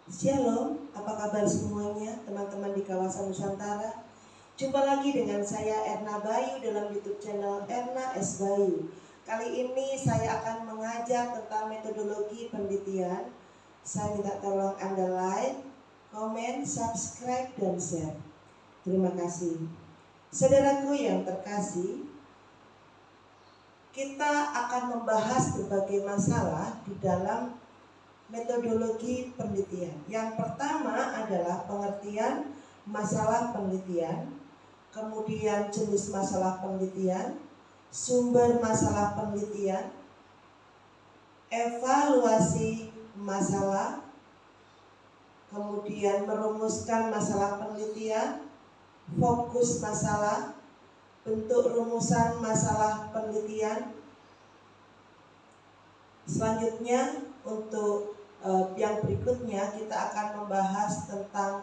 Shalom, apa kabar semuanya teman-teman di kawasan Nusantara? Jumpa lagi dengan saya Erna Bayu dalam YouTube channel Erna S. Bayu. Kali ini saya akan mengajar tentang metodologi penelitian. Saya minta tolong Anda like, komen, subscribe, dan share. Terima kasih. Saudaraku yang terkasih, kita akan membahas berbagai masalah di dalam metodologi penelitian. Yang pertama adalah pengertian masalah penelitian, kemudian jenis masalah penelitian, sumber masalah penelitian, evaluasi masalah, kemudian merumuskan masalah penelitian, fokus masalah, bentuk rumusan masalah penelitian. Selanjutnya untuk yang berikutnya kita akan membahas tentang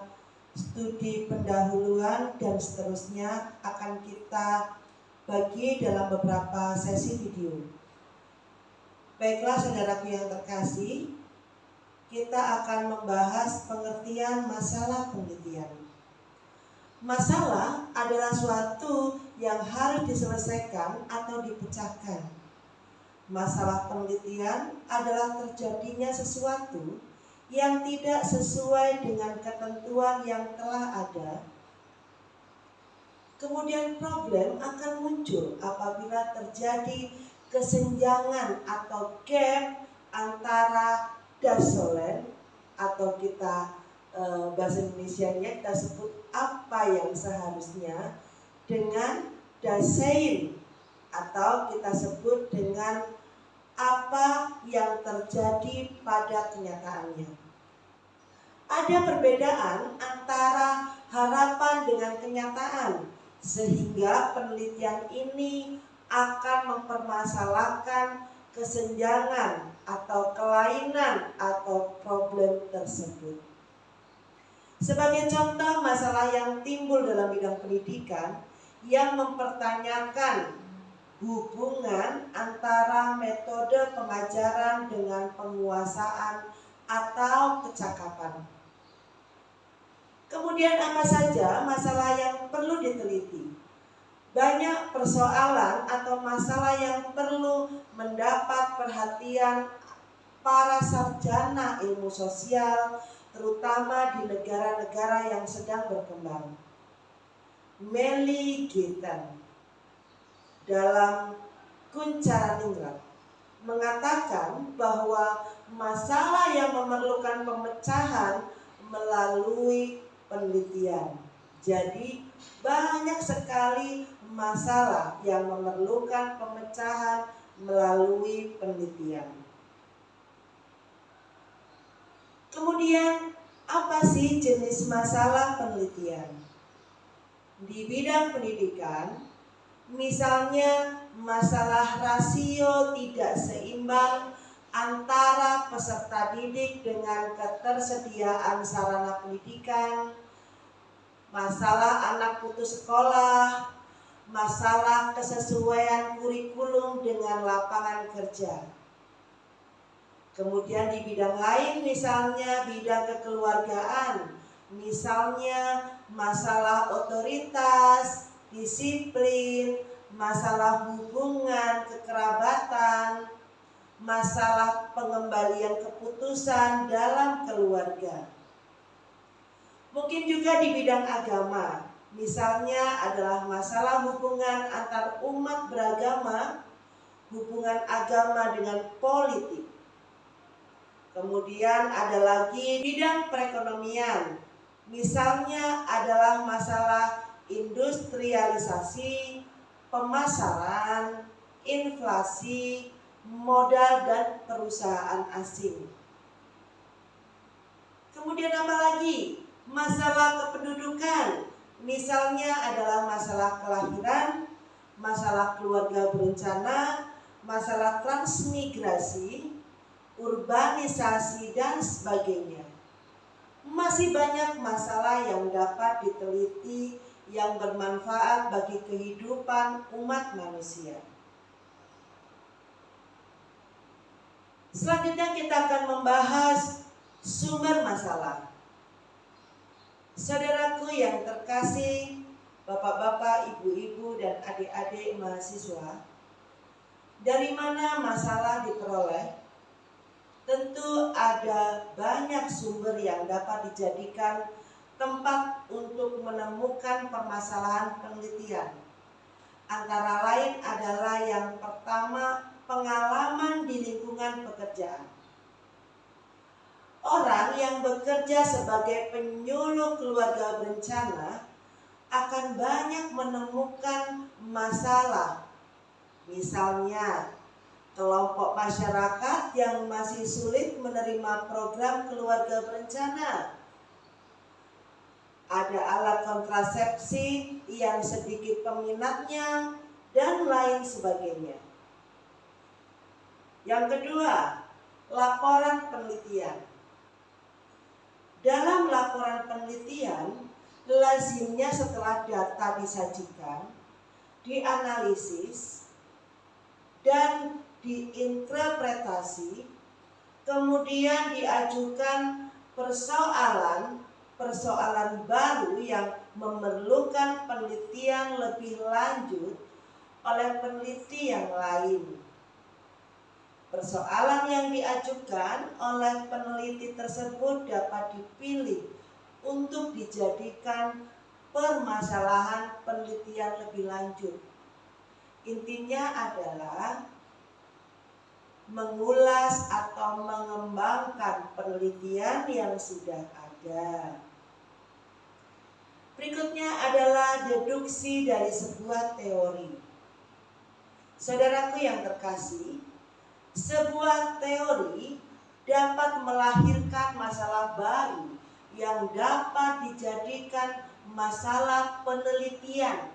studi pendahuluan dan seterusnya akan kita bagi dalam beberapa sesi video. Baiklah saudaraku yang terkasih, kita akan membahas pengertian masalah penelitian. Masalah adalah suatu yang harus diselesaikan atau dipecahkan. Masalah penelitian adalah terjadinya sesuatu yang tidak sesuai dengan ketentuan yang telah ada. Kemudian problem akan muncul apabila terjadi kesenjangan atau gap antara dasolen atau kita bahasa Indonesianya kita sebut apa yang seharusnya dengan dasein atau kita sebut dengan apa yang terjadi pada kenyataannya. Ada perbedaan antara harapan dengan kenyataan, sehingga penelitian ini akan mempermasalahkan kesenjangan atau kelainan atau problem tersebut. Sebagai contoh masalah yang timbul dalam bidang pendidikan yang mempertanyakan hubungan antara metode pengajaran dengan penguasaan atau kecakapan. Kemudian apa saja masalah yang perlu diteliti? Banyak persoalan atau masalah yang perlu mendapat perhatian para sarjana ilmu sosial, terutama di negara-negara yang sedang berkembang. Melly Gittan dalam Kuncaraningrat mengatakan bahwa masalah yang memerlukan pemecahan melalui penelitian. Jadi banyak sekali masalah yang memerlukan pemecahan melalui penelitian. Kemudian apa sih jenis masalah penelitian? Di bidang pendidikan, misalnya masalah rasio tidak seimbang antara peserta didik dengan ketersediaan sarana pendidikan, masalah anak putus sekolah, masalah kesesuaian kurikulum dengan lapangan kerja. Kemudian di bidang lain misalnya bidang kekeluargaan, misalnya masalah otoritas, disiplin, masalah hubungan kekerabatan, masalah pengembalian keputusan dalam keluarga. Mungkin juga di bidang agama, misalnya adalah masalah hubungan antar umat beragama, hubungan agama dengan politik. Kemudian ada lagi bidang perekonomian, misalnya adalah masalah industrialisasi, pemasaran, inflasi, modal dan perusahaan asing. Kemudian apa lagi? Masalah kependudukan, misalnya adalah masalah kelahiran, masalah keluarga berencana, masalah transmigrasi, urbanisasi dan sebagainya. Masih banyak masalah yang dapat diteliti yang bermanfaat bagi kehidupan umat manusia. Selanjutnya kita akan membahas Sumber masalah. Saudaraku yang terkasih, bapak-bapak, ibu-ibu, dan adik-adik mahasiswa, dari mana masalah diperoleh? Tentu ada banyak sumber yang dapat dijadikan tempat untuk menemukan permasalahan penelitian. Antara lain adalah yang pertama, pengalaman di lingkungan pekerjaan. Orang yang bekerja sebagai penyuluh keluarga berencana akan banyak menemukan masalah. Misalnya, kelompok masyarakat yang masih sulit menerima program keluarga berencana. Ada alat kontrasepsi yang sedikit peminatnya, dan lain sebagainya. Yang kedua, laporan penelitian. Dalam laporan penelitian, lazimnya setelah data disajikan, dianalisis, dan diinterpretasi, kemudian diajukan persoalan baru yang memerlukan penelitian lebih lanjut oleh peneliti yang lain. Persoalan yang diajukan oleh peneliti tersebut dapat dipilih untuk dijadikan permasalahan penelitian lebih lanjut. Intinya adalah mengulas atau mengembangkan penelitian yang sudah ada. Berikutnya adalah deduksi dari sebuah teori. Saudaraku yang terkasih, sebuah teori dapat melahirkan masalah baru yang dapat dijadikan masalah penelitian.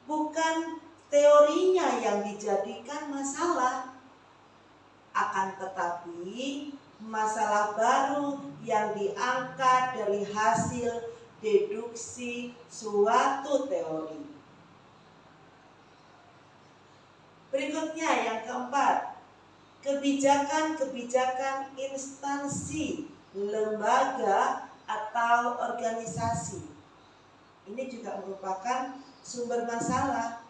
Bukan teorinya yang dijadikan masalah, akan tetapi masalah baru yang diangkat dari hasil deduksi suatu teori. Berikutnya yang keempat, kebijakan-kebijakan instansi, lembaga, atau organisasi. Ini juga merupakan sumber masalah.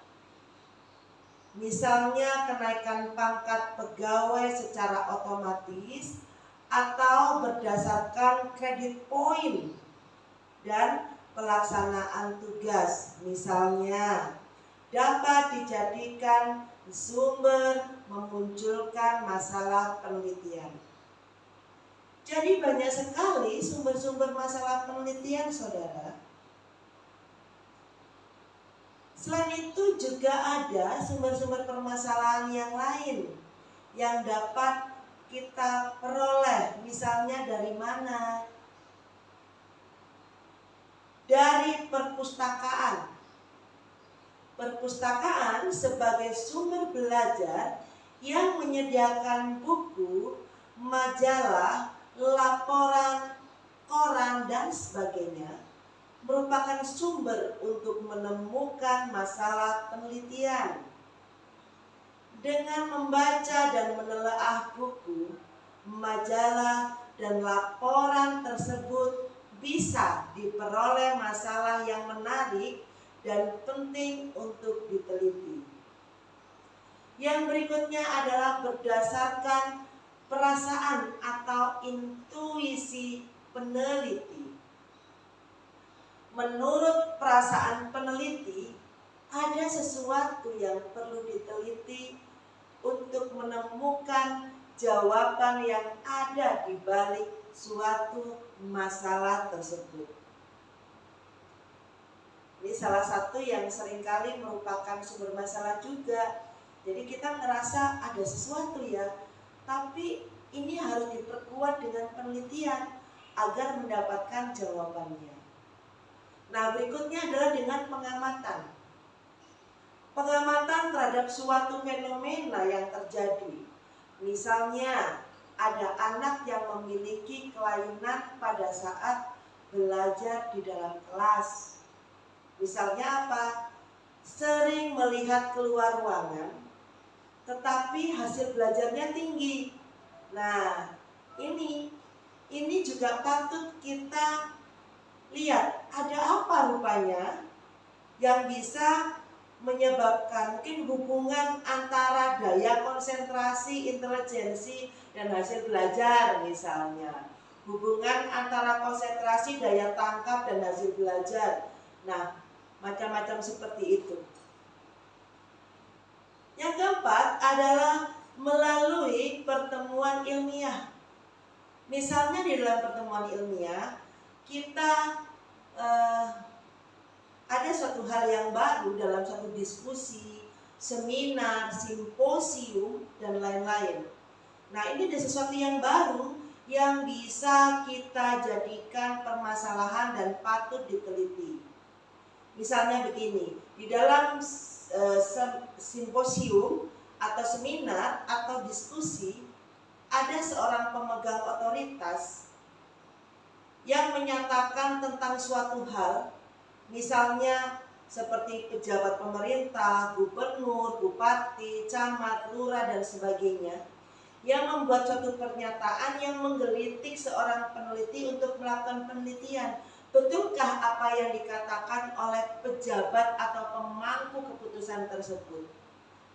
Misalnya kenaikan pangkat pegawai secara otomatis atau berdasarkan kredit poin dan pelaksanaan tugas, misalnya dapat dijadikan sumber memunculkan masalah penelitian. Jadi banyak sekali sumber-sumber masalah penelitian, saudara. Selain itu juga ada sumber-sumber permasalahan yang lain yang dapat kita peroleh. Misalnya dari mana? Dari perpustakaan. Perpustakaan sebagai sumber belajar yang menyediakan buku, majalah, laporan, koran, dan sebagainya merupakan sumber untuk menemukan masalah penelitian. Dengan membaca dan menelaah buku, majalah, dan laporan tersebut bisa diperoleh masalah yang menarik dan penting untuk diteliti. Yang berikutnya adalah berdasarkan perasaan atau intuisi peneliti. Menurut perasaan peneliti, ada sesuatu yang perlu diteliti untuk menemukan jawaban yang ada di balik suatu masalah tersebut. Ini salah satu yang seringkali merupakan sumber masalah juga. Jadi kita ngerasa ada sesuatu ya, tapi ini harus diperkuat dengan penelitian agar mendapatkan jawabannya. Nah, berikutnya adalah dengan pengamatan. Pengamatan terhadap suatu fenomena yang terjadi. Misalnya, ada anak yang memiliki kelainan pada saat belajar di dalam kelas. Misalnya apa? Sering melihat keluar ruangan, tetapi hasil belajarnya tinggi. Nah, ini juga patut kita lihat ada apa rupanya yang bisa menyebabkan mungkin hubungan antara daya konsentrasi, intelijensi, dan hasil belajar misalnya. Hubungan antara konsentrasi, daya tangkap, dan hasil belajar. Nah, macam-macam seperti itu. Yang keempat adalah melalui pertemuan ilmiah. Misalnya di dalam pertemuan ilmiah, kita ada suatu hal yang baru dalam satu diskusi, seminar, simposium, dan lain-lain. Nah, ini ada sesuatu yang baru yang bisa kita jadikan permasalahan dan patut diteliti. Misalnya begini, di dalam simposium atau seminar atau diskusi, ada seorang pemegang otoritas yang menyatakan tentang suatu hal, misalnya seperti pejabat pemerintah, gubernur, bupati, camat, lurah, dan sebagainya, yang membuat suatu pernyataan yang menggelitik seorang peneliti untuk melakukan penelitian. Betulkah apa yang dikatakan oleh pejabat atau pemangku keputusan tersebut?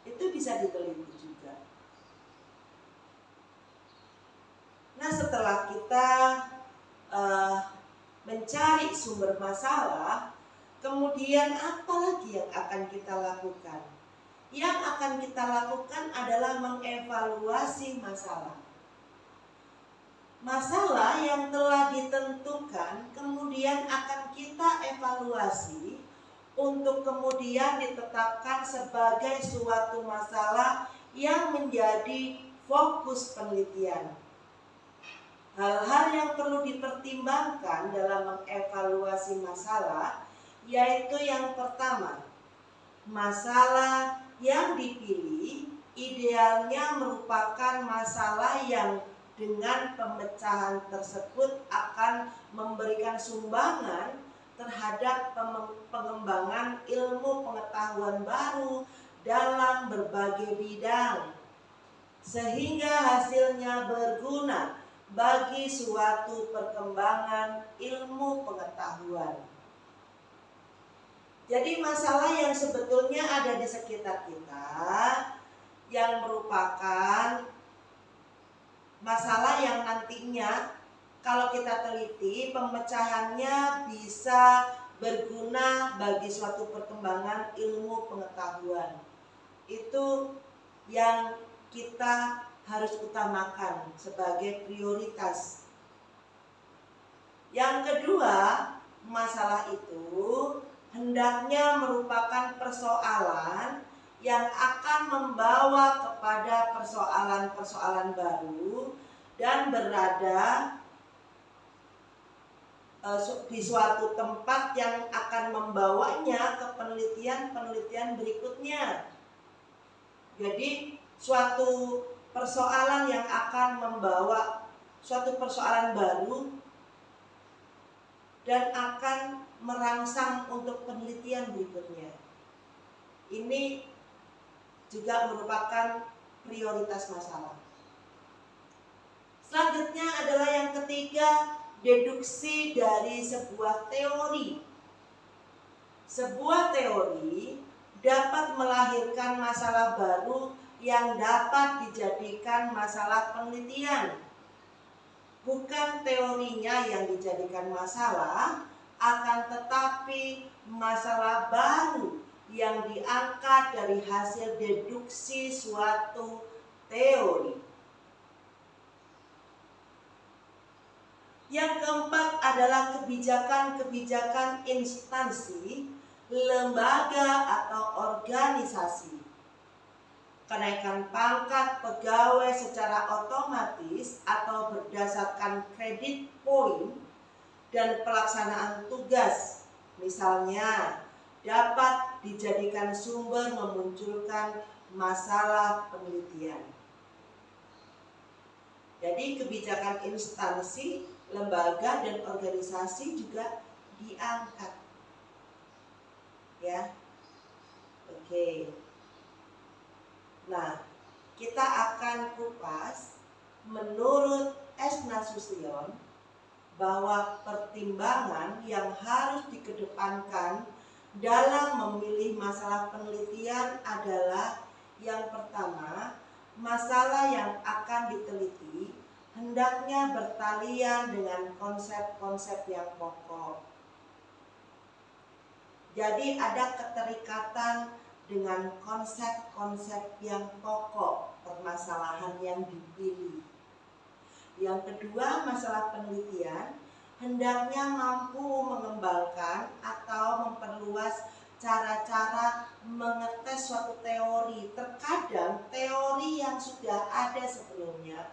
Itu bisa diteliti juga. Nah, setelah kita mencari sumber masalah, kemudian apa lagi yang akan kita lakukan? Yang akan kita lakukan adalah mengevaluasi masalah. Masalah yang telah ditentukan kemudian akan kita evaluasi untuk kemudian ditetapkan sebagai suatu masalah yang menjadi fokus penelitian. Hal-hal yang perlu dipertimbangkan dalam mengevaluasi masalah yaitu yang pertama, masalah yang dipilih idealnya merupakan masalah yang dengan pemecahan tersebut akan memberikan sumbangan terhadap pengembangan ilmu pengetahuan baru dalam berbagai bidang, sehingga hasilnya berguna bagi suatu perkembangan ilmu pengetahuan. Jadi masalah yang sebetulnya ada di sekitar kita yang merupakan masalah yang nantinya kalau kita teliti pemecahannya bisa berguna bagi suatu perkembangan ilmu pengetahuan. Itu yang kita harus utamakan sebagai prioritas. Yang kedua, masalah itu hendaknya merupakan persoalan yang akan membawa kepada persoalan-persoalan baru dan berada di suatu tempat yang akan membawanya ke penelitian-penelitian berikutnya. Jadi suatu persoalan yang akan membawa suatu persoalan baru dan akan merangsang untuk penelitian berikutnya. Ini juga merupakan prioritas masalah. Selanjutnya adalah yang ketiga, deduksi dari sebuah teori. Sebuah teori dapat melahirkan masalah baru yang dapat dijadikan masalah penelitian. Bukan teorinya yang dijadikan masalah, akan tetapi masalah baru yang diangkat dari hasil deduksi suatu teori. Yang keempat adalah kebijakan-kebijakan instansi, lembaga atau organisasi. Kenaikan pangkat pegawai secara otomatis atau berdasarkan kredit poin dan pelaksanaan tugas, misalnya, dapat dijadikan sumber memunculkan masalah penelitian. Jadi kebijakan instansi, lembaga, dan organisasi juga diangkat. Ya. Oke. Nah, kita akan kupas menurut S. Nasution bahwa pertimbangan yang harus dikedepankan dalam memilih masalah penelitian adalah yang pertama, masalah yang akan diteliti hendaknya bertalian dengan konsep-konsep yang pokok. Jadi ada keterikatan dengan konsep-konsep yang pokok permasalahan yang dipilih. Yang kedua, masalah penelitian hendaknya mampu mengembangkan atau memperluas cara-cara mengetes suatu teori. Terkadang teori yang sudah ada sebelumnya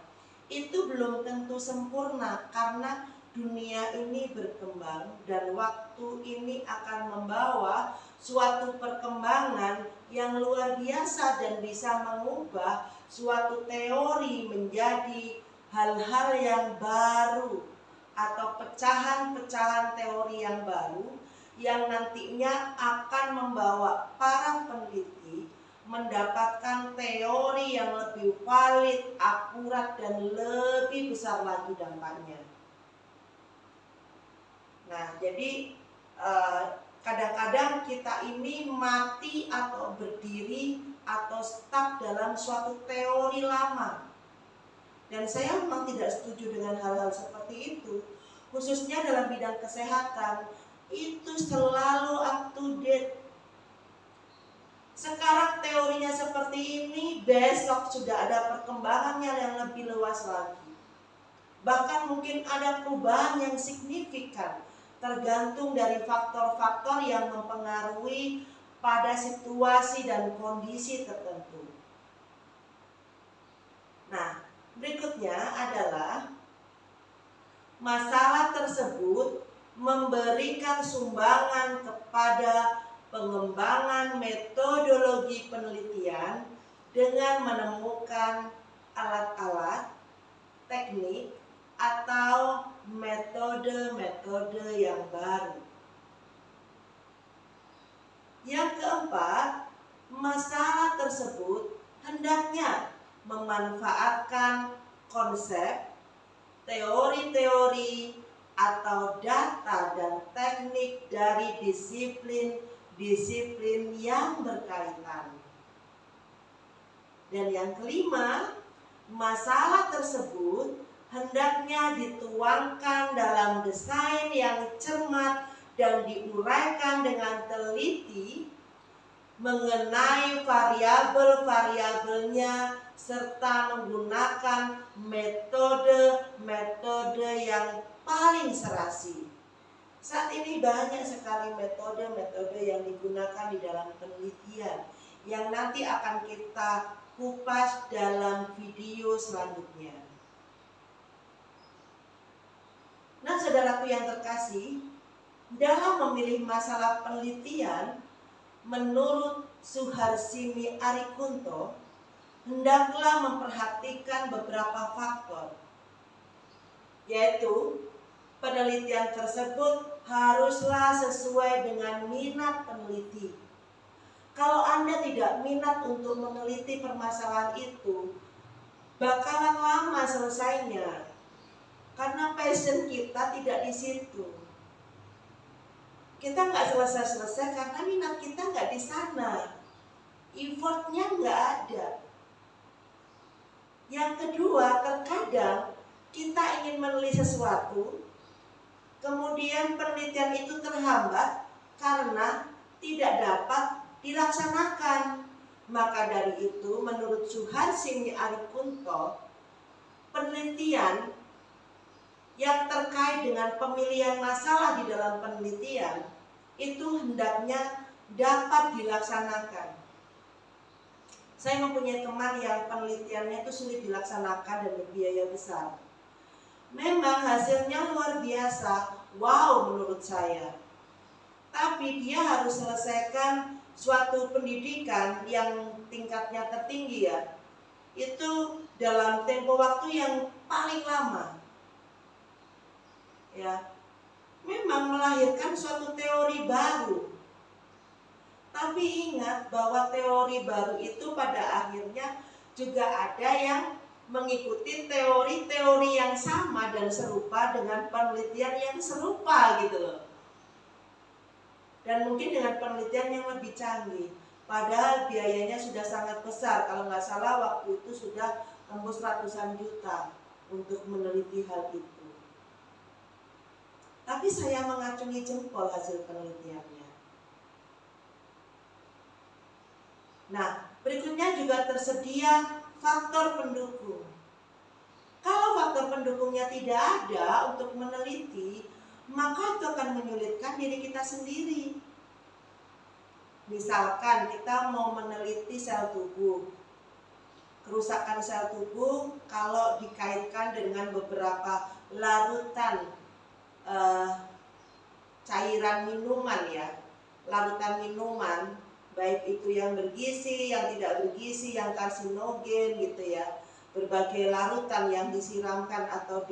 itu belum tentu sempurna karena dunia ini berkembang dan waktu ini akan membawa suatu perkembangan yang luar biasa dan bisa mengubah suatu teori menjadi hal-hal yang baru atau pecahan-pecahan teori yang baru yang nantinya akan membawa para peneliti mendapatkan teori yang lebih valid, akurat, dan lebih besar lagi dampaknya. Nah, jadi kadang-kadang kita ini mati atau berdiri atau stuck dalam suatu teori lama. Dan saya memang tidak setuju dengan hal-hal seperti itu. Khususnya dalam bidang kesehatan, itu selalu up to date. Sekarang teorinya seperti ini, besok sudah ada perkembangannya yang lebih luas lagi. Bahkan mungkin ada perubahan yang signifikan, tergantung dari faktor-faktor yang mempengaruhi pada situasi dan kondisi tertentu. Nah, berikutnya adalah masalah tersebut memberikan sumbangan kepada pengembangan metodologi penelitian dengan menemukan alat-alat, teknik, atau metode-metode yang baru. Yang keempat, masalah tersebut hendaknya memanfaatkan konsep, teori-teori, atau data dan teknik dari disiplin yang berkaitan. Dan yang kelima, masalah tersebut hendaknya dituangkan dalam desain yang cermat dan diuraikan dengan teliti mengenai variabel-variabelnya serta menggunakan metode-metode yang paling serasi. Saat ini banyak sekali metode-metode yang digunakan di dalam penelitian yang nanti akan kita kupas dalam video selanjutnya. Nah, saudaraku yang terkasih, dalam memilih masalah penelitian, menurut Suharsini Arikunto, hendaklah memperhatikan beberapa faktor, yaitu penelitian tersebut haruslah sesuai dengan minat peneliti. Kalau Anda tidak minat untuk meneliti permasalahan itu, bakalan lama selesainya, karena passion kita tidak di situ. Kita nggak selesai-selesai karena minat kita nggak di sana, effortnya nggak ada. Yang kedua, terkadang kita ingin meneliti sesuatu, kemudian penelitian itu terhambat karena tidak dapat dilaksanakan. Maka dari itu, menurut Suharsini Arikunto, penelitian yang terkait dengan pemilihan masalah di dalam penelitian itu hendaknya dapat dilaksanakan. Saya mempunyai teman yang penelitiannya itu sulit dilaksanakan dan berbiaya besar. Memang hasilnya luar biasa, wow menurut saya. Tapi dia harus selesaikan suatu pendidikan yang tingkatnya tertinggi ya. Itu dalam tempo waktu yang paling lama. Ya, memang melahirkan suatu teori baru. Tapi ingat bahwa teori baru itu pada akhirnya juga ada yang mengikuti teori-teori yang sama dan serupa dengan penelitian yang serupa gitu loh. Dan mungkin dengan penelitian yang lebih canggih. Padahal biayanya sudah sangat besar. Kalau nggak salah waktu itu sudah tembus ratusan juta untuk meneliti hal itu. Tapi saya mengacungi jempol hasil penelitiannya. Nah, berikutnya juga tersedia faktor pendukung. Kalau faktor pendukungnya tidak ada untuk meneliti, maka itu akan menyulitkan diri kita sendiri. Misalkan kita mau meneliti sel tubuh, kerusakan sel tubuh kalau dikaitkan dengan beberapa larutan cairan minuman ya, larutan minuman, baik itu yang bergizi, yang tidak bergizi, yang karsinogen gitu ya, berbagai larutan yang disiramkan atau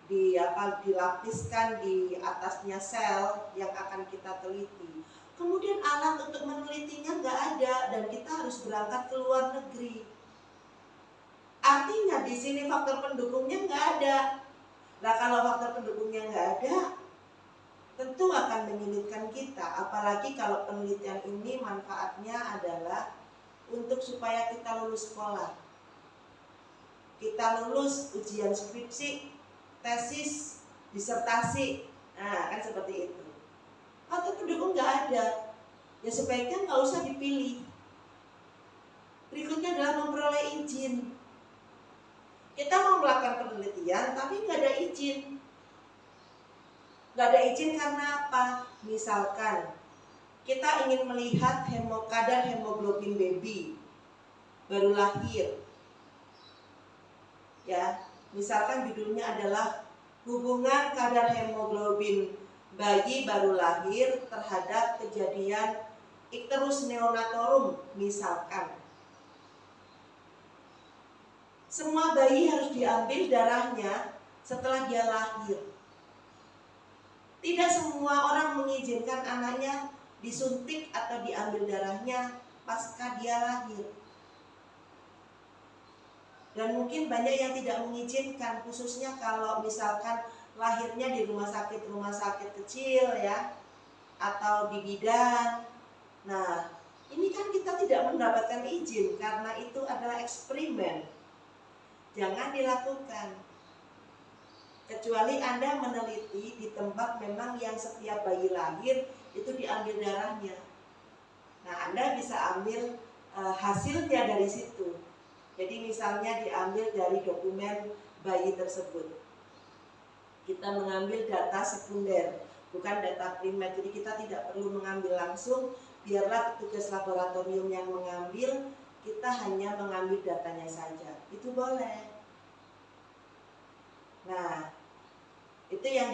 dilapiskan di atasnya sel yang akan kita teliti. Kemudian alat untuk menelitinya nggak ada dan kita harus berangkat ke luar negeri. Artinya di sini faktor pendukungnya nggak ada. Nah kalau faktor pendukungnya nggak ada, tentu akan menyulitkan kita. Apalagi kalau penelitian ini manfaatnya adalah untuk supaya kita lulus sekolah, kita lulus ujian skripsi, tesis, disertasi, nah kan seperti itu. Atau pendukung nggak ada, ya sebaiknya nggak usah dipilih. Berikutnya adalah memperoleh izin. Kita mau melakukan penelitian tapi nggak ada izin. Nggak ada izin karena apa? Misalkan kita ingin melihat kadar hemoglobin baby baru lahir. Ya, misalkan judulnya adalah hubungan kadar hemoglobin bayi baru lahir terhadap kejadian icterus neonatorum misalkan. Semua bayi harus diambil darahnya setelah dia lahir. Tidak semua orang mengizinkan anaknya disuntik atau diambil darahnya pasca dia lahir. Dan mungkin banyak yang tidak mengizinkan, khususnya kalau misalkan lahirnya di rumah sakit kecil ya, atau di bidan. Nah, ini kan kita tidak mendapatkan izin karena itu adalah eksperimen. Jangan dilakukan. Kecuali Anda meneliti di tempat memang yang setiap bayi lahir itu diambil darahnya. Nah, Anda bisa ambil hasilnya dari situ. Jadi misalnya diambil dari dokumen bayi tersebut. Kita mengambil data sekunder, bukan data primer. Jadi kita tidak perlu mengambil langsung, biarlah petugas laboratorium yang mengambil, kita hanya mengambil datanya saja. Itu boleh. Nah, itu yang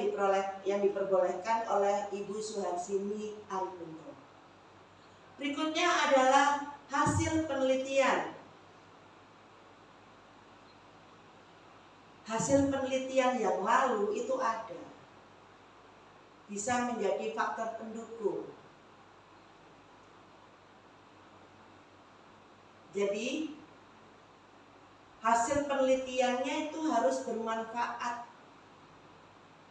diperbolehkan oleh Ibu Suharsini Aripunto. Berikutnya adalah hasil penelitian. Hasil penelitian yang lalu itu ada, bisa menjadi faktor pendukung. Jadi hasil penelitiannya itu harus bermanfaat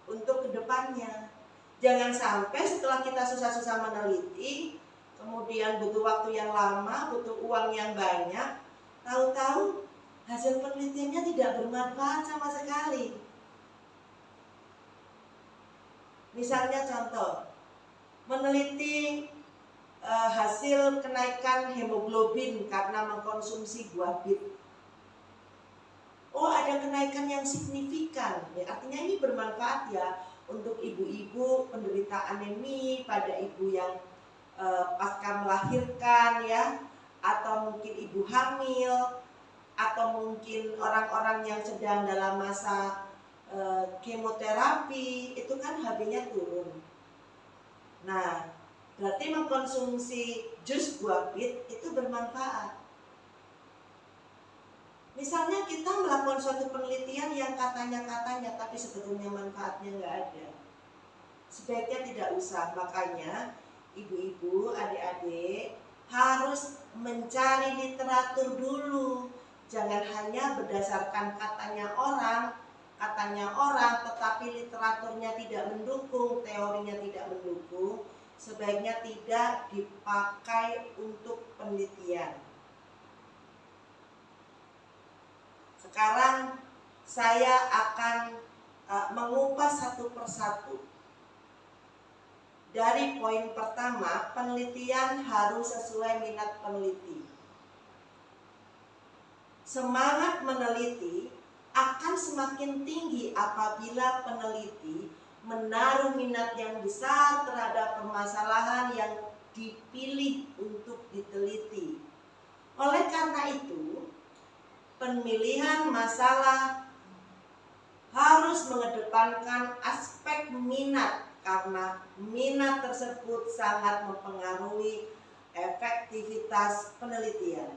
untuk kedepannya. Jangan sampai setelah kita susah-susah meneliti, kemudian butuh waktu yang lama, butuh uang yang banyak, tahu-tahu hasil penelitiannya tidak bermanfaat sama sekali. Misalnya contoh, meneliti hasil kenaikan hemoglobin karena mengkonsumsi buah bit. Oh, ada kenaikan yang signifikan, ya, artinya ini bermanfaat ya untuk ibu-ibu penderita anemi, pada ibu yang pasca melahirkan ya, atau mungkin ibu hamil, atau mungkin orang-orang yang sedang dalam masa kemoterapi, itu kan HB-nya turun. Nah, berarti mengkonsumsi jus buah bit itu bermanfaat. Misalnya kita melakukan suatu penelitian yang katanya tapi sebetulnya manfaatnya nggak ada, sebaiknya tidak usah. Makanya ibu-ibu, adik-adik harus mencari literatur dulu. Jangan hanya berdasarkan katanya orang, tetapi literaturnya tidak mendukung, teorinya tidak mendukung, sebaiknya tidak dipakai untuk penelitian. Sekarang saya akan mengupas satu persatu. Dari poin pertama, penelitian harus sesuai minat peneliti. Semangat meneliti akan semakin tinggi apabila peneliti menaruh minat yang besar terhadap permasalahan yang dipilih untuk diteliti. Oleh karena itu, pemilihan masalah harus mengedepankan aspek minat, karena minat tersebut sangat mempengaruhi efektivitas penelitian.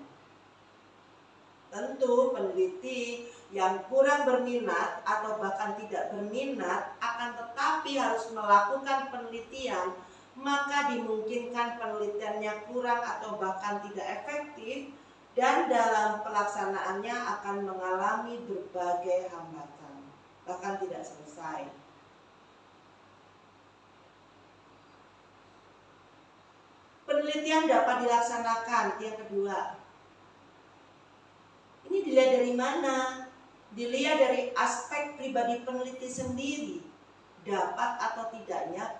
Tentu peneliti yang kurang berminat atau bahkan tidak berminat akan tetapi harus melakukan penelitian, maka dimungkinkan penelitiannya kurang atau bahkan tidak efektif dan dalam pelaksanaannya akan mengalami berbagai hambatan, bahkan tidak selesai. Penelitian dapat dilaksanakan, yang kedua. Ini dilihat dari mana? Dilihat dari aspek pribadi peneliti sendiri. Dapat atau tidaknya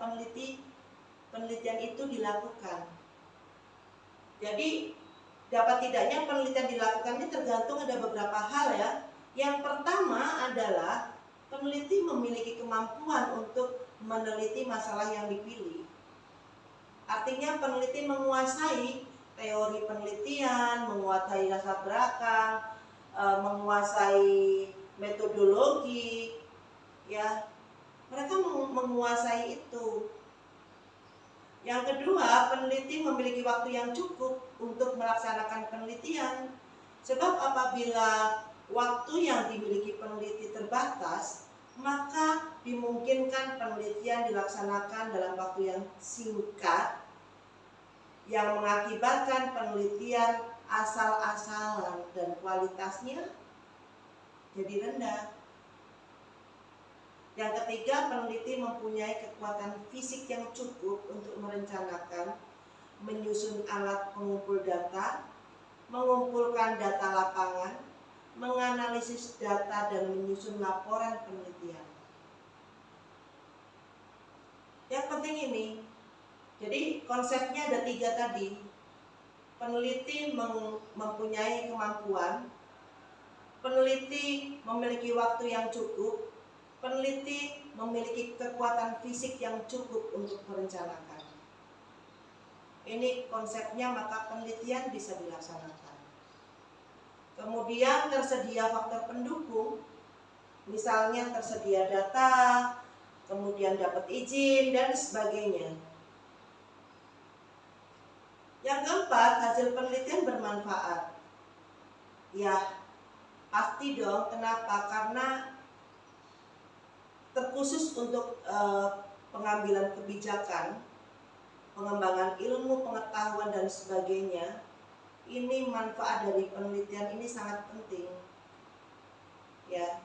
penelitian itu dilakukan. Jadi dapat tidaknya penelitian dilakukan ini tergantung ada beberapa hal ya. Yang pertama adalah peneliti memiliki kemampuan untuk meneliti masalah yang dipilih. Artinya peneliti menguasai teori penelitian, menguasai latar belakang, menguasai metodologi, ya, mereka menguasai itu. Yang kedua, peneliti memiliki waktu yang cukup untuk melaksanakan penelitian. Sebab apabila waktu yang dimiliki peneliti terbatas, maka dimungkinkan penelitian dilaksanakan dalam waktu yang singkat, yang mengakibatkan penelitian asal-asalan dan kualitasnya jadi rendah. Yang ketiga, peneliti mempunyai kekuatan fisik yang cukup untuk merencanakan, menyusun alat pengumpul data, mengumpulkan data lapangan, menganalisis data dan menyusun laporan penelitian. Yang penting ini, jadi konsepnya ada 3 tadi. Peneliti mempunyai kemampuan, peneliti memiliki waktu yang cukup, peneliti memiliki kekuatan fisik yang cukup untuk merencanakan. Ini konsepnya, maka penelitian bisa dilaksanakan. Kemudian tersedia faktor pendukung, misalnya tersedia data, kemudian dapat izin dan sebagainya. Yang keempat, hasil penelitian bermanfaat. Ya, pasti dong. Kenapa? Karena terkhusus untuk pengambilan kebijakan, pengembangan ilmu, pengetahuan dan sebagainya. Ini manfaat dari penelitian ini sangat penting. Ya.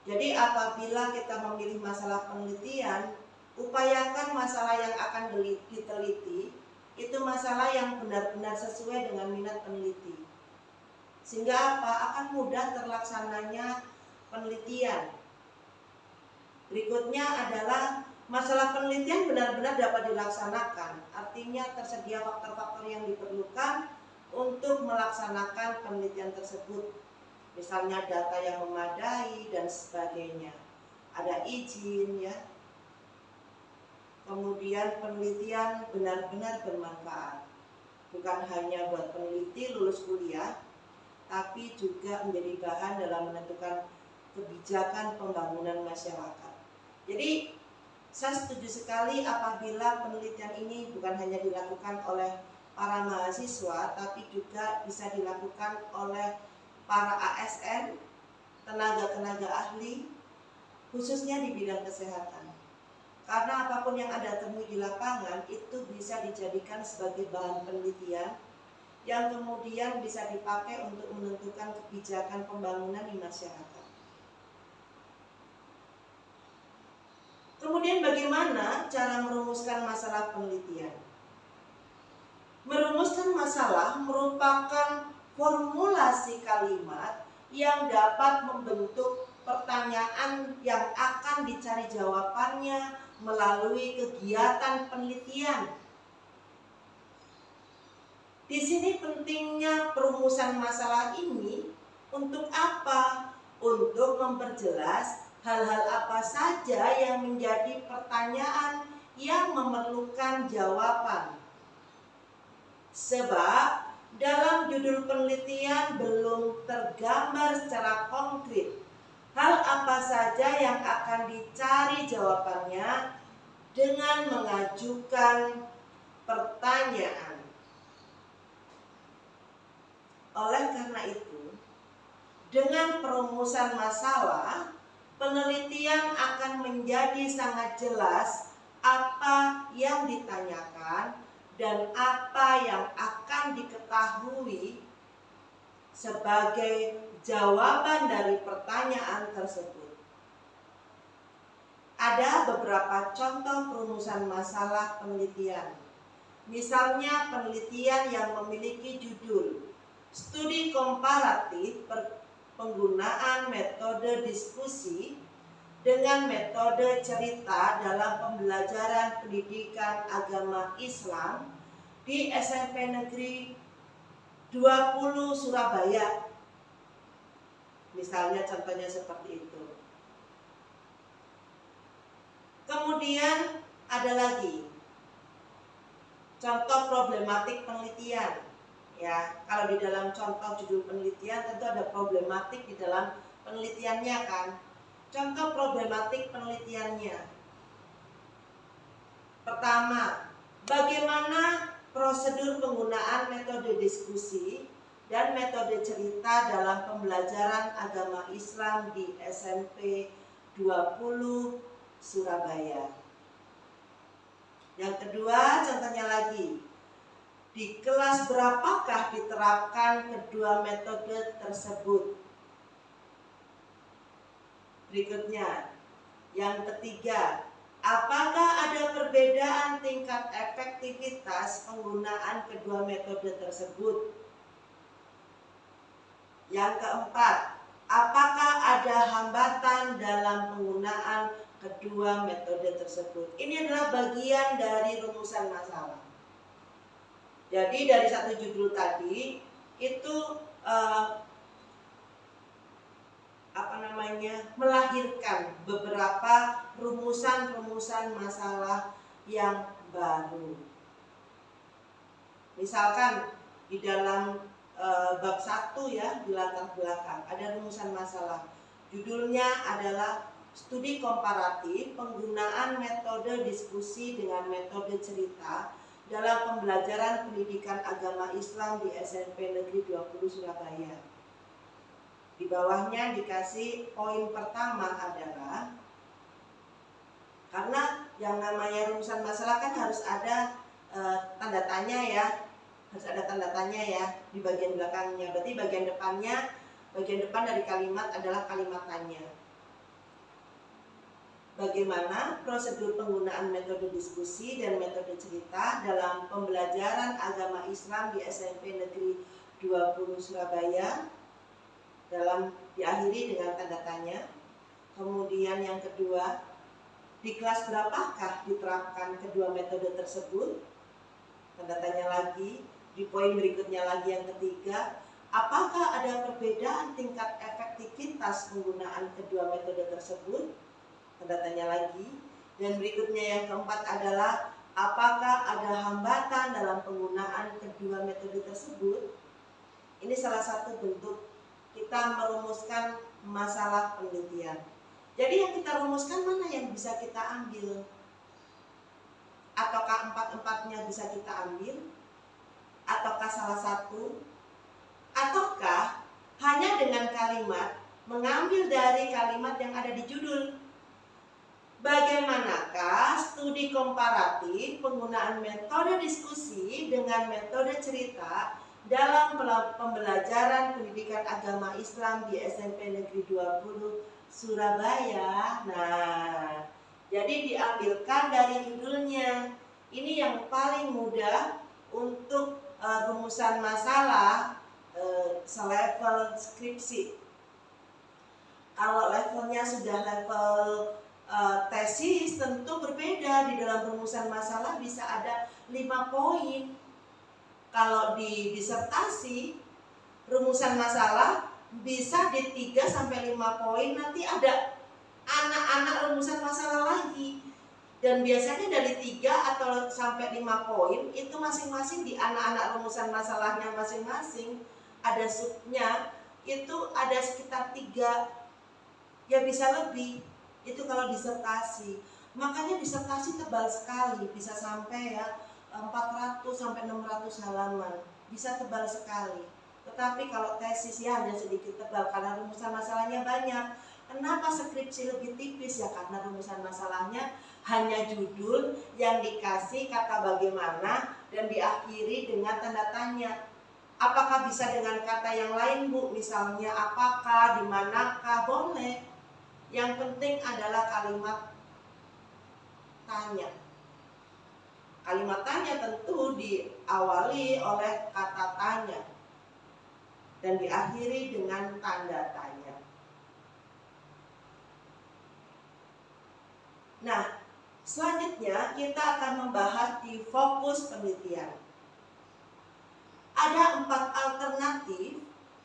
Jadi apabila kita memilih masalah penelitian, upayakan masalah yang akan diteliti itu masalah yang benar-benar sesuai dengan minat peneliti. Sehingga akan mudah terlaksananya penelitian. Berikutnya adalah masalah penelitian benar-benar dapat dilaksanakan. Artinya tersedia faktor-faktor yang diperlukan untuk melaksanakan penelitian tersebut. Misalnya data yang memadai dan sebagainya. Ada izin ya. Kemudian penelitian benar-benar bermanfaat. Bukan hanya buat peneliti lulus kuliah, tapi juga menjadi bahan dalam menentukan kebijakan pembangunan masyarakat. Jadi saya setuju sekali apabila penelitian ini bukan hanya dilakukan oleh para mahasiswa, tapi juga bisa dilakukan oleh para ASN, tenaga-tenaga ahli, khususnya di bidang kesehatan. Karena apapun yang Anda temui di lapangan itu bisa dijadikan sebagai bahan penelitian yang kemudian bisa dipakai untuk menentukan kebijakan pembangunan di masyarakat. Kemudian bagaimana cara merumuskan masalah penelitian? Merumuskan masalah merupakan formulasi kalimat yang dapat membentuk pertanyaan yang akan dicari jawabannya melalui kegiatan penelitian. Di sini pentingnya perumusan masalah ini untuk apa? Untuk memperjelas hal-hal apa saja yang menjadi pertanyaan yang memerlukan jawaban. Sebab dalam judul penelitian belum tergambar secara konkret hal apa saja yang akan dicari jawabannya dengan mengajukan pertanyaan. Oleh karena itu, dengan perumusan masalah, penelitian akan menjadi sangat jelas apa yang ditanyakan dan apa yang akan diketahui sebagai jawaban dari pertanyaan tersebut. Ada beberapa contoh perumusan masalah penelitian. Misalnya penelitian yang memiliki judul Studi komparatif penggunaan metode diskusi dengan metode cerita dalam pembelajaran pendidikan agama Islam di SMP Negeri 20 Surabaya. Misalnya contohnya seperti itu. Kemudian ada lagi contoh problematik penelitian. Ya, kalau di dalam contoh judul penelitian tentu ada problematik di dalam penelitiannya kan. Contoh problematik penelitiannya. Pertama, bagaimana prosedur penggunaan metode diskusi dan metode cerita dalam pembelajaran agama Islam di SMP 20 Surabaya. Yang kedua, contohnya lagi. Di kelas berapakah diterapkan kedua metode tersebut? Berikutnya, yang ketiga, apakah ada perbedaan tingkat efektivitas penggunaan kedua metode tersebut? Yang keempat, apakah ada hambatan dalam penggunaan kedua metode tersebut? Ini adalah bagian dari rumusan masalah. Jadi dari satu judul tadi itu melahirkan beberapa rumusan-rumusan masalah yang baru. Misalkan di dalam bab 1 ya, di latar belakang ada rumusan masalah. Judulnya adalah Studi komparatif penggunaan metode diskusi dengan metode cerita dalam pembelajaran pendidikan agama Islam di SMP Negeri 20 Surabaya. Di bawahnya dikasih poin pertama adalah, karena yang namanya rumusan masalah kan harus ada tanda tanya ya, harus ada tanda tanya ya di bagian belakangnya. Berarti bagian depan dari kalimat adalah kalimat tanya. Bagaimana prosedur penggunaan metode diskusi dan metode cerita dalam pembelajaran agama Islam di SMP Negeri 20 Surabaya, diakhiri dengan tanda tanya. Kemudian yang kedua, di kelas berapakah diterapkan kedua metode tersebut? Tanda tanya lagi. Di poin berikutnya lagi yang ketiga, apakah ada perbedaan tingkat efektivitas penggunaan kedua metode tersebut? Tanda tanya lagi. Dan berikutnya yang keempat adalah, apakah ada hambatan dalam penggunaan kedua metode tersebut? Ini salah satu bentuk kita merumuskan masalah penelitian. Jadi yang kita rumuskan mana yang bisa kita ambil? Ataukah empat-empatnya bisa kita ambil? Ataukah salah satu? Ataukah hanya dengan kalimat mengambil dari kalimat yang ada di judul? Bagaimanakah studi komparatif penggunaan metode diskusi dengan metode cerita dalam pembelajaran pendidikan agama Islam di SMP Negeri 20 Surabaya. Nah, jadi diambilkan dari judulnya. Ini yang paling mudah untuk rumusan masalah selevel skripsi. Kalau levelnya sudah level tesis, tentu berbeda. Di dalam rumusan masalah bisa ada 5 poin. Kalau di disertasi, rumusan masalah bisa di 3 sampai 5 poin. Nanti ada anak-anak rumusan masalah lagi. Dan biasanya dari 3 atau sampai 5 poin itu masing-masing di anak-anak rumusan masalahnya masing-masing ada subnya, itu ada sekitar 3, ya bisa lebih. Itu kalau disertasi. Makanya disertasi tebal sekali, bisa sampai ya 400 sampai 600 halaman, bisa tebal sekali. Tetapi kalau tesis ya hanya sedikit tebal karena rumusan masalahnya banyak. Kenapa skripsi lebih tipis? Ya karena rumusan masalahnya hanya judul yang dikasih kata bagaimana dan diakhiri dengan tanda tanya. Apakah bisa dengan kata yang lain, Bu? Misalnya apakah, di manakah, boleh. Yang penting adalah kalimat tanya. Kalimat tanya tentu diawali oleh kata tanya dan diakhiri dengan tanda tanya. Nah, selanjutnya kita akan membahas di fokus penelitian. Ada 4 alternatif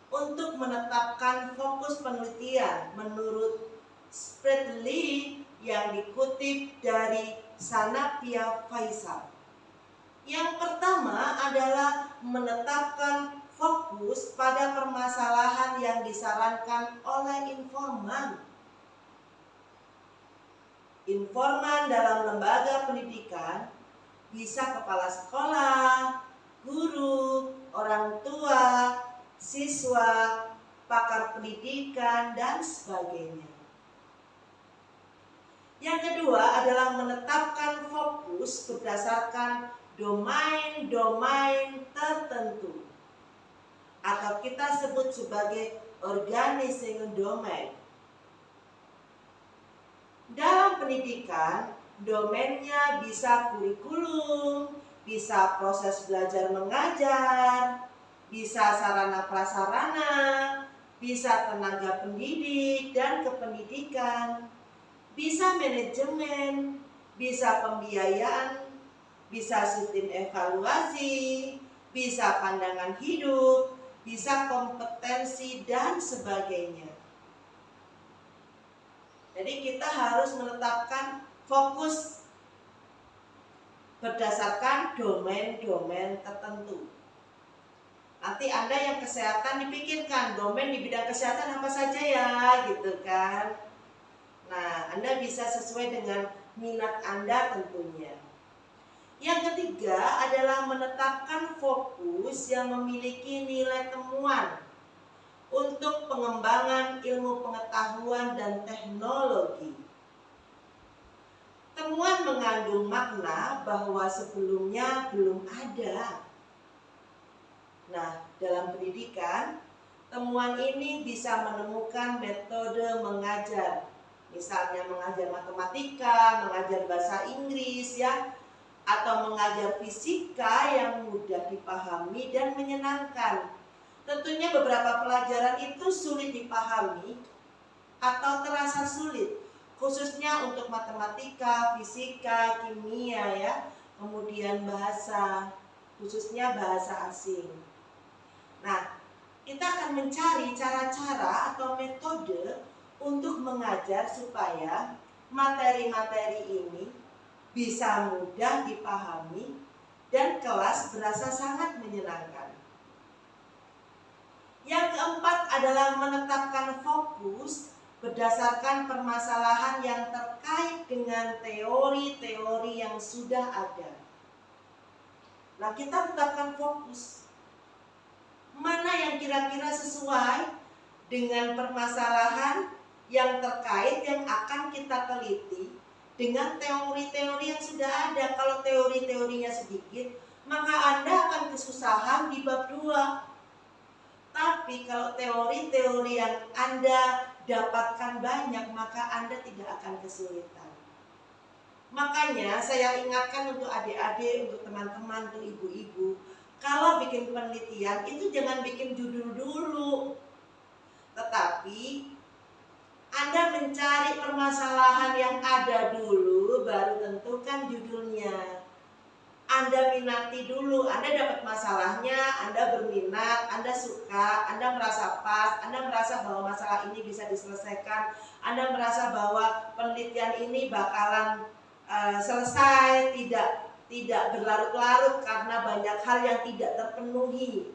untuk menetapkan fokus penelitian menurut Spradley yang dikutip dari Sanapia Faisal. Yang pertama adalah menetapkan fokus pada permasalahan yang disarankan oleh informan. Informan dalam lembaga pendidikan bisa kepala sekolah, guru, orang tua, siswa, pakar pendidikan, dan sebagainya. Yang kedua adalah menetapkan fokus berdasarkan domain-domain tertentu atau kita sebut sebagai organizing domain. Dalam pendidikan, domainnya bisa kurikulum, bisa proses belajar mengajar, bisa sarana prasarana, bisa tenaga pendidik dan kependidikan, bisa manajemen, bisa pembiayaan, bisa sistem evaluasi, bisa pandangan hidup, bisa kompetensi, dan sebagainya. Jadi kita harus menetapkan fokus berdasarkan domain-domain tertentu. Nanti Anda yang kesehatan dipikirkan, domain di bidang kesehatan apa saja ya, gitu kan. Nah, Anda bisa sesuai dengan minat Anda tentunya. Yang ketiga adalah menetapkan fokus yang memiliki nilai temuan untuk pengembangan ilmu pengetahuan dan teknologi. Temuan mengandung makna bahwa sebelumnya belum ada. Nah, dalam pendidikan, temuan ini bisa menemukan metode mengajar. Misalnya mengajar matematika, mengajar bahasa Inggris ya, atau mengajar fisika yang mudah dipahami dan menyenangkan. Tentunya beberapa pelajaran itu sulit dipahami atau terasa sulit, khususnya untuk matematika, fisika, kimia ya, kemudian bahasa, khususnya bahasa asing. Nah, kita akan mencari cara-cara atau metode untuk mengajar supaya materi-materi ini bisa mudah dipahami dan kelas berasa sangat menyenangkan. Yang keempat adalah menetapkan fokus berdasarkan permasalahan yang terkait dengan teori-teori yang sudah ada. Nah, kita tetapkan fokus. Mana yang kira-kira sesuai dengan permasalahan yang terkait yang akan kita teliti dengan teori-teori yang sudah ada. Kalau teori-teorinya sedikit, maka Anda akan kesusahan di bab 2. Tapi kalau teori-teori yang Anda dapatkan banyak, maka Anda tidak akan kesulitan. Makanya saya ingatkan untuk adik-adik, untuk teman-teman, untuk ibu-ibu, kalau bikin penelitian itu jangan bikin judul dulu, tetapi Anda mencari permasalahan yang ada dulu, baru tentukan judulnya. Anda minati dulu, Anda dapat masalahnya, Anda berminat, Anda suka, Anda merasa pas, Anda merasa bahwa masalah ini bisa diselesaikan, Anda merasa bahwa penelitian ini bakalan selesai, tidak berlarut-larut karena banyak hal yang tidak terpenuhi,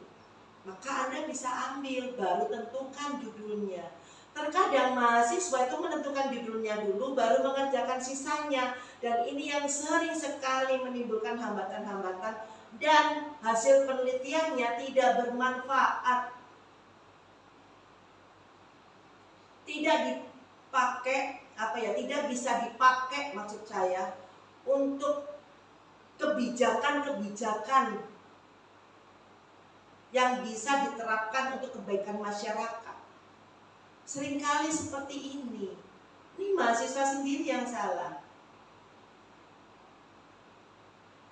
maka Anda bisa ambil, baru tentukan judulnya. Terkadang mahasiswa itu menentukan judulnya dulu baru mengerjakan sisanya, dan ini yang sering sekali menimbulkan hambatan-hambatan dan hasil penelitiannya tidak bermanfaat, tidak dipakai tidak bisa dipakai maksud saya untuk kebijakan-kebijakan yang bisa diterapkan untuk kebaikan masyarakat. Seringkali seperti ini. Ini mahasiswa sendiri yang salah.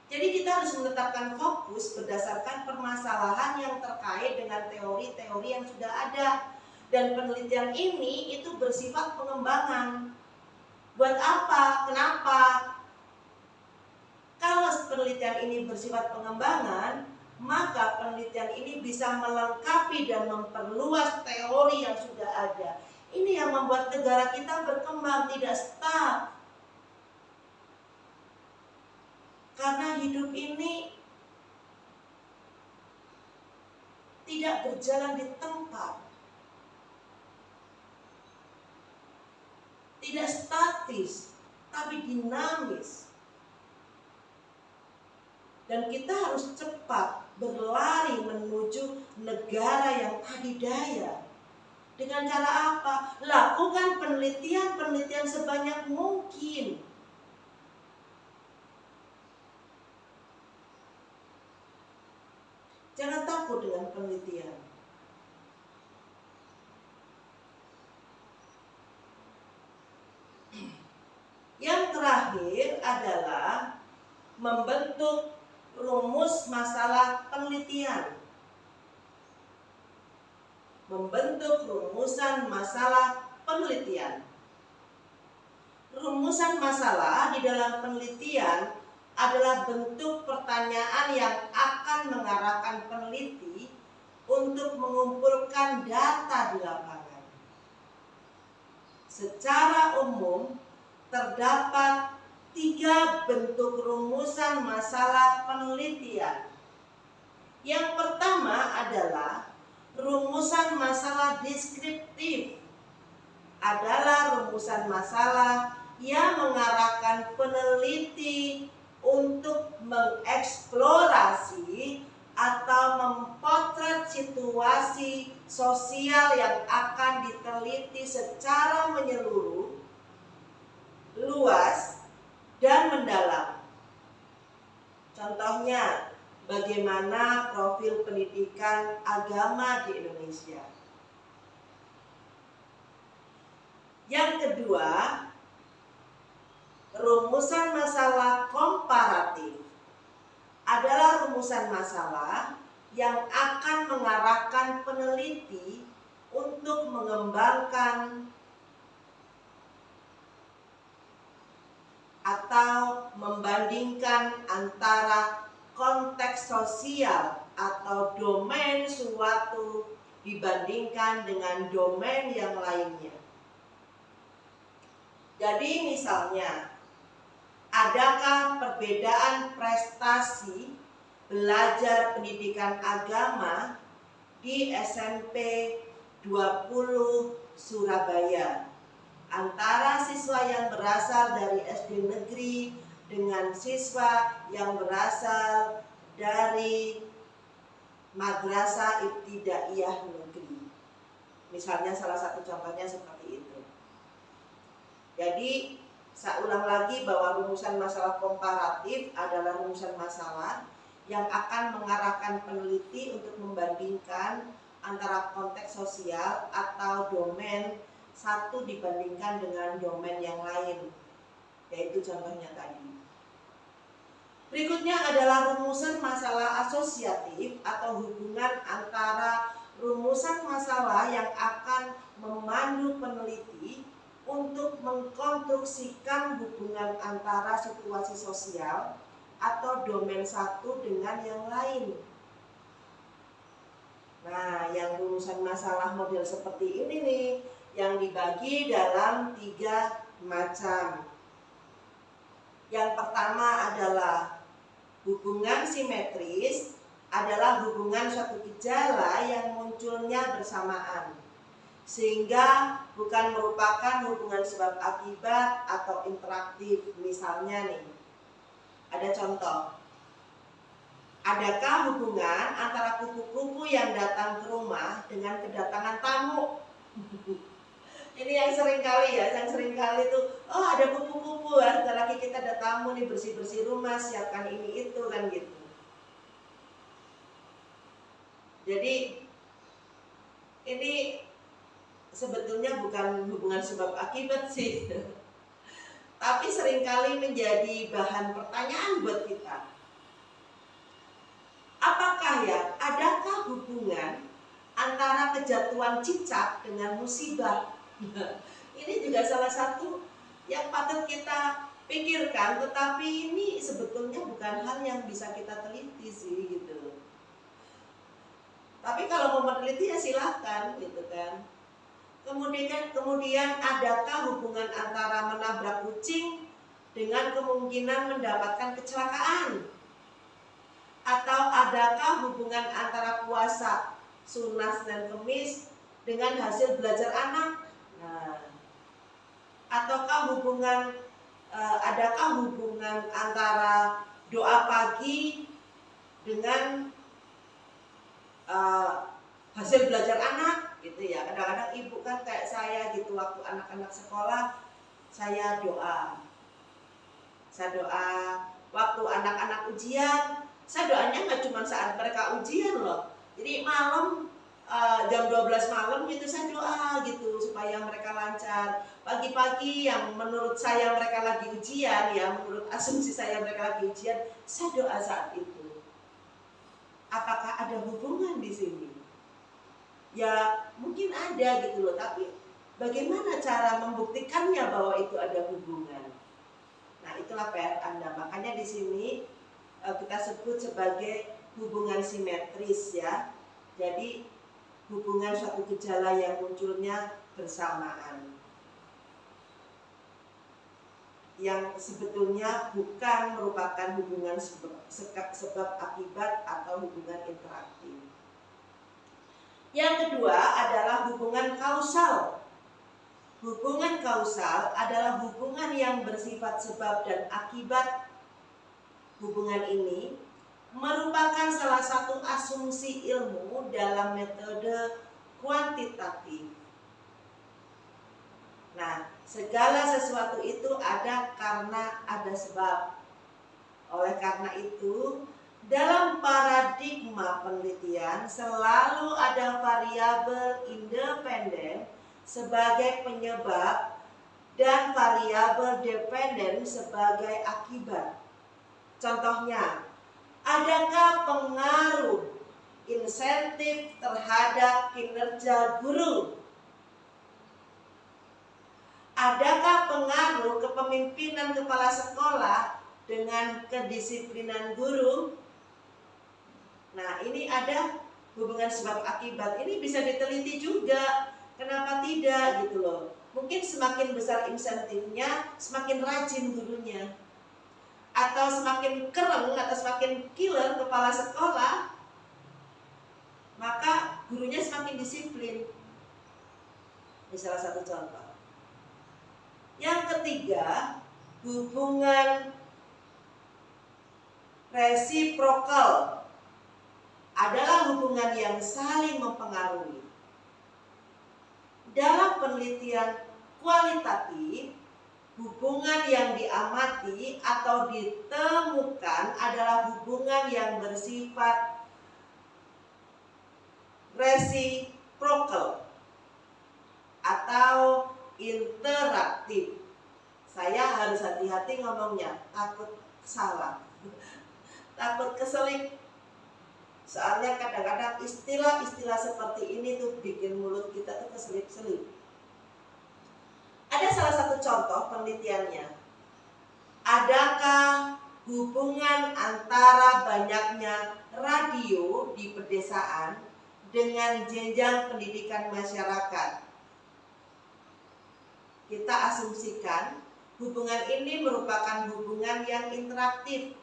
Jadi kita harus menetapkan fokus berdasarkan permasalahan yang terkait dengan teori-teori yang sudah ada. Dan penelitian ini itu bersifat pengembangan. Buat apa? Kenapa? Kalau penelitian ini bersifat pengembangan, maka penelitian ini bisa melengkapi dan memperluas teori yang sudah ada. Ini yang membuat negara kita berkembang, tidak stuck. Karena hidup ini tidak berjalan di tempat, tidak statis, tapi dinamis. Dan kita harus cepat berlari menuju negara yang adidaya. Dengan cara apa? Lakukan penelitian-penelitian sebanyak mungkin. Jangan takut dengan penelitian. Yang terakhir adalah membentuk rumus masalah penelitian. Membentuk rumusan masalah penelitian. Rumusan masalah di dalam penelitian adalah bentuk pertanyaan yang akan mengarahkan peneliti untuk mengumpulkan data di lapangan. Secara umum, terdapat 3 bentuk rumusan masalah penelitian. Yang pertama adalah rumusan masalah deskriptif. Adalah rumusan masalah yang mengarahkan peneliti untuk mengeksplorasi atau memotret situasi sosial yang akan diteliti secara menyeluruh, luas, dan mendalam. Contohnya, bagaimana profil pendidikan agama di Indonesia. Yang kedua, rumusan masalah komparatif adalah rumusan masalah yang akan mengarahkan peneliti untuk mengembangkan atau membandingkan antara konteks sosial atau domain suatu dibandingkan dengan domain yang lainnya. Jadi misalnya, adakah perbedaan prestasi belajar pendidikan agama di SMP 20 Surabaya antara siswa yang berasal dari SD negeri dengan siswa yang berasal dari madrasah ibtidaiyah negeri. Misalnya salah satu contohnya seperti itu. Jadi saya ulang lagi bahwa rumusan masalah komparatif adalah rumusan masalah yang akan mengarahkan peneliti untuk membandingkan antara konteks sosial atau domain satu dibandingkan dengan domain yang lain, yaitu contohnya tadi. Berikutnya adalah rumusan masalah asosiatif atau hubungan antara rumusan masalah yang akan memandu peneliti untuk mengkonstruksikan hubungan antara situasi sosial atau domain satu dengan yang lain. Nah, yang rumusan masalah model seperti ini nih, yang dibagi dalam 3 macam. Yang pertama adalah hubungan simetris, adalah hubungan suatu gejala yang munculnya bersamaan, sehingga bukan merupakan hubungan sebab akibat atau interaktif. Misalnya nih, ada contoh. Adakah hubungan antara kupu-kupu yang datang ke rumah dengan kedatangan tamu? Ini yang sering kali tuh, oh ada kupu-kupu, sebentar lagi kita ada tamu nih, bersih-bersih rumah, siapkan ini itu kan gitu. Jadi ini sebetulnya bukan hubungan sebab akibat sih, tapi seringkali menjadi bahan pertanyaan buat kita. Apakah adakah hubungan antara kejatuhan cicak dengan musibah? Ini juga salah satu yang patut kita pikirkan, tetapi ini sebetulnya bukan hal yang bisa kita teliti sih gitu. Tapi kalau mau meneliti ya silahkan gitu kan. Kemudian adakah hubungan antara menabrak kucing dengan kemungkinan mendapatkan kecelakaan? Atau adakah hubungan antara puasa Sunnah dan Kemis dengan hasil belajar anak? Nah, ataukah adakah hubungan antara doa pagi dengan hasil belajar anak gitu ya. Kadang-kadang ibu kan kayak saya gitu, waktu anak-anak sekolah saya doa. Waktu anak-anak ujian, saya doanya nggak cuma saat mereka ujian loh. Jadi malam jam 12 malam gitu saya doa gitu supaya mereka lancar. Pagi-pagi yang menurut saya mereka lagi ujian ya, menurut asumsi saya mereka lagi ujian, saya doa saat itu. Apakah ada hubungan di sini? Ya mungkin ada gitu loh, tapi bagaimana cara membuktikannya bahwa itu ada hubungan? Nah, itulah PR Anda. Makanya di sini kita sebut sebagai hubungan simetris ya. Jadi hubungan suatu gejala yang munculnya bersamaan, yang sebetulnya bukan merupakan hubungan sebab akibat atau hubungan interaktif. Yang kedua adalah hubungan kausal. Hubungan kausal adalah hubungan yang bersifat sebab dan akibat. Hubungan ini merupakan salah satu asumsi ilmu dalam metode kuantitatif. Nah, segala sesuatu itu ada karena ada sebab. Oleh karena itu, dalam paradigma penelitian selalu ada variabel independen sebagai penyebab dan variabel dependen sebagai akibat. Contohnya, adakah pengaruh insentif terhadap kinerja guru? Adakah pengaruh kepemimpinan kepala sekolah dengan kedisiplinan guru? Nah, ini ada hubungan sebab akibat. Ini bisa diteliti juga. Kenapa tidak gitu loh. Mungkin semakin besar insentifnya, semakin rajin gurunya. Atau semakin keren atau semakin killer kepala sekolah, maka gurunya semakin disiplin. Ini salah satu contoh. Yang ketiga, hubungan resiprokal adalah hubungan yang saling mempengaruhi. Dalam penelitian kualitatif, hubungan yang diamati atau ditemukan adalah hubungan yang bersifat reciprocal atau interaktif. Saya harus hati-hati ngomongnya, takut salah, takut keselip. Soalnya kadang-kadang istilah-istilah seperti ini tuh bikin mulut kita tuh keselip-selip. Ada salah satu contoh penelitiannya. Adakah hubungan antara banyaknya radio di pedesaan dengan jenjang pendidikan masyarakat? Kita asumsikan hubungan ini merupakan hubungan yang interaktif.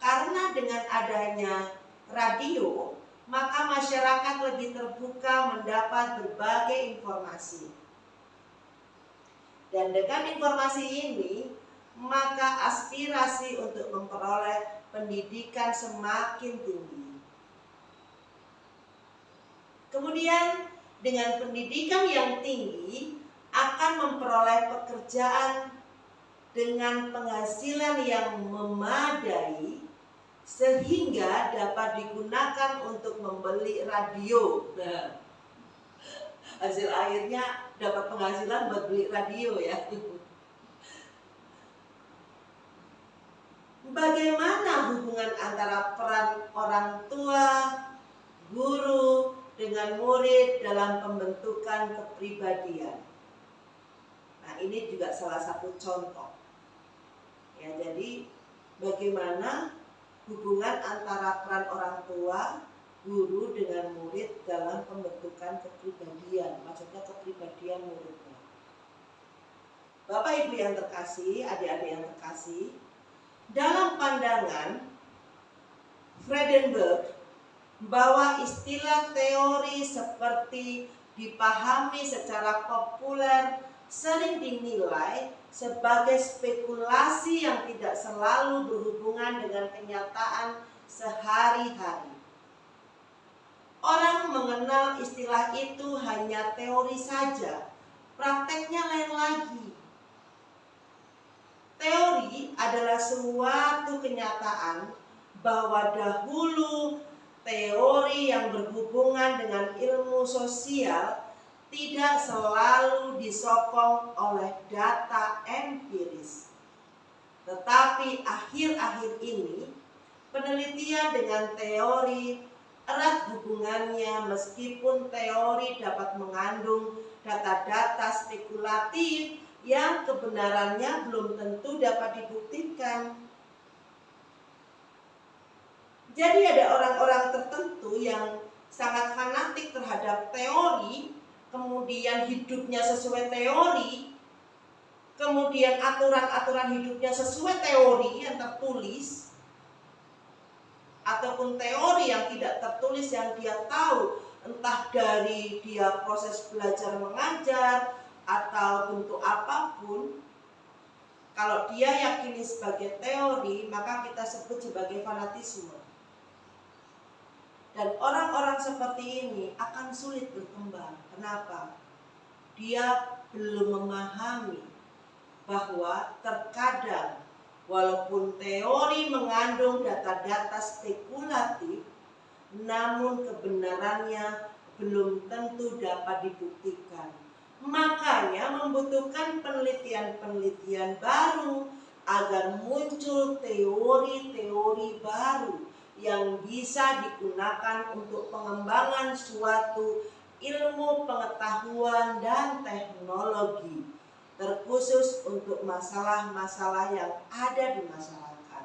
Karena dengan adanya radio, maka masyarakat lebih terbuka mendapat berbagai informasi. Dan dengan informasi ini, maka aspirasi untuk memperoleh pendidikan semakin tinggi. Kemudian dengan pendidikan yang tinggi akan memperoleh pekerjaan dengan penghasilan yang memadai sehingga dapat digunakan untuk membeli radio. Nah, hasil akhirnya dapat penghasilan buat beli radio ya. Bagaimana hubungan antara peran orang tua, guru dengan murid dalam pembentukan kepribadian? Nah, ini juga salah satu contoh. Ya, jadi bagaimana hubungan antara peran orang tua, guru dengan murid dalam pembentukan kepribadian, maksudnya kepribadian muridnya. Bapak Ibu yang terkasih, adik-adik yang terkasih, dalam pandangan Friedenberg bahwa istilah teori seperti dipahami secara populer sering dinilai sebagai spekulasi yang tidak selalu berhubungan dengan kenyataan sehari-hari. Orang mengenal istilah itu hanya teori saja, prakteknya lain lagi. Teori adalah suatu kenyataan bahwa dahulu teori yang berhubungan dengan ilmu sosial tidak selalu disokong oleh data empiris. Tetapi akhir-akhir ini penelitian dengan teori erat hubungannya, meskipun teori dapat mengandung data-data spekulatif yang kebenarannya belum tentu dapat dibuktikan. Jadi ada orang-orang tertentu yang sangat fanatik terhadap teori, kemudian hidupnya sesuai teori, kemudian aturan-aturan hidupnya sesuai teori yang tertulis, ataupun teori yang tidak tertulis yang dia tahu, entah dari dia proses belajar mengajar atau bentuk apapun. Kalau dia yakini sebagai teori, maka kita sebut sebagai fanatisme. Dan orang-orang seperti ini akan sulit berkembang. Kenapa? Dia belum memahami bahwa terkadang walaupun teori mengandung data-data spekulatif, namun kebenarannya belum tentu dapat dibuktikan. Makanya membutuhkan penelitian-penelitian baru agar muncul teori-teori baru yang bisa digunakan untuk pengembangan suatu ilmu pengetahuan dan teknologi, terkhusus untuk masalah-masalah yang ada di masyarakat.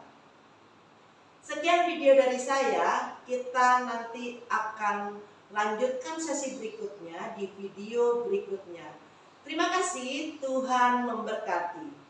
Sekian video dari saya, kita nanti akan lanjutkan sesi berikutnya di video berikutnya. Terima kasih, Tuhan memberkati.